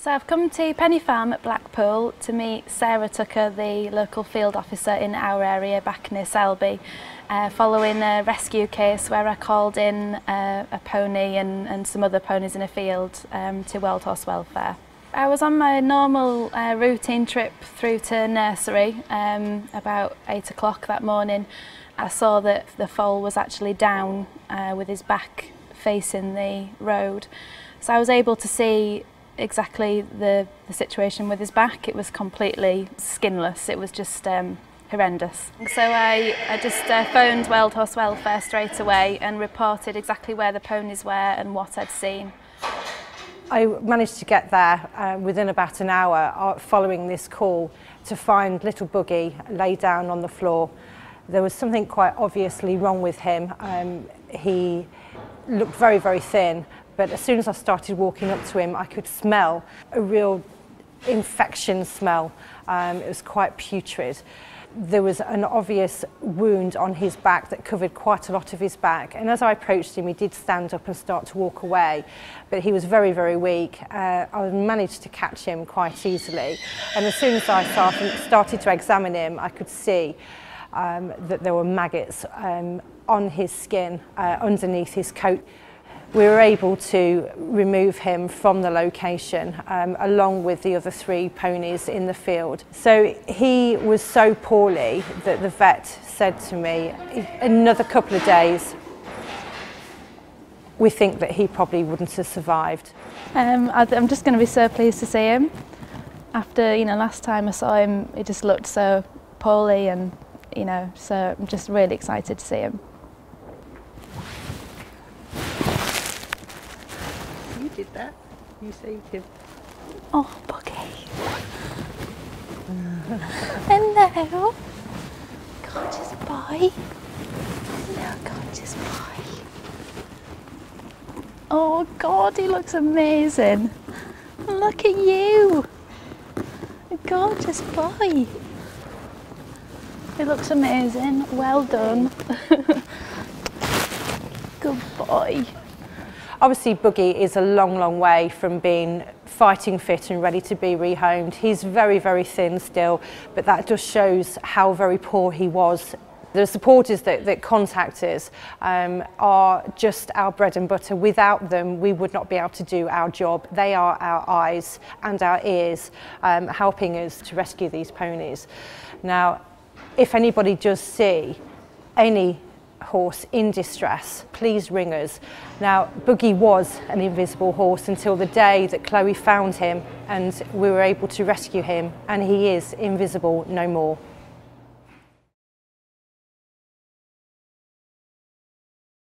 So I've come to Penny Farm at Blackpool to meet Sarah Tucker, the local field officer in our area back near Selby, following a rescue case where I called in a pony and some other ponies in a field to Wild Horse Welfare. I was on my normal routine trip through to nursery about 8 o'clock that morning. I saw that the foal was actually down with his back facing the road. So I was able to see exactly the situation with his back. It was completely skinless. It was just horrendous. So I just phoned Wild Horse Welfare straight away and reported exactly where the ponies were and what I'd seen. I managed to get there within about an hour following this call to find little Boogie laid down on the floor. There was something quite obviously wrong with him. He looked very, very thin, but as soon as I started walking up to him, I could smell a real infection smell. It was quite putrid. There was an obvious wound on his back that covered quite a lot of his back, and as I approached him, he did stand up and start to walk away, but he was very, very weak. I managed to catch him quite easily, and as soon as I started to examine him, I could see that there were maggots on his skin, underneath his coat. We were able to remove him from the location along with the other 3 ponies in the field. So he was so poorly that the vet said to me, another couple of days, we think that he probably wouldn't have survived. I'm just going to be so pleased to see him. After, last time I saw him, he just looked so poorly, and, so I'm just really excited to see him. Did that? You saved him. Oh, Boogie. Hello. Gorgeous boy. Hello, gorgeous boy. Oh God, he looks amazing. Look at you. A gorgeous boy. He looks amazing. Well done. Good boy. Obviously, Boogie is a long, long way from being fighting fit and ready to be rehomed. He's very, very thin still, but that just shows how very poor he was. The supporters that contact us are just our bread and butter. Without them, we would not be able to do our job. They are our eyes and our ears, helping us to rescue these ponies. Now, if anybody does see any horse in distress, please ring us. Now, Boogie was an invisible horse until the day that Chloe found him and we were able to rescue him, and he is invisible no more.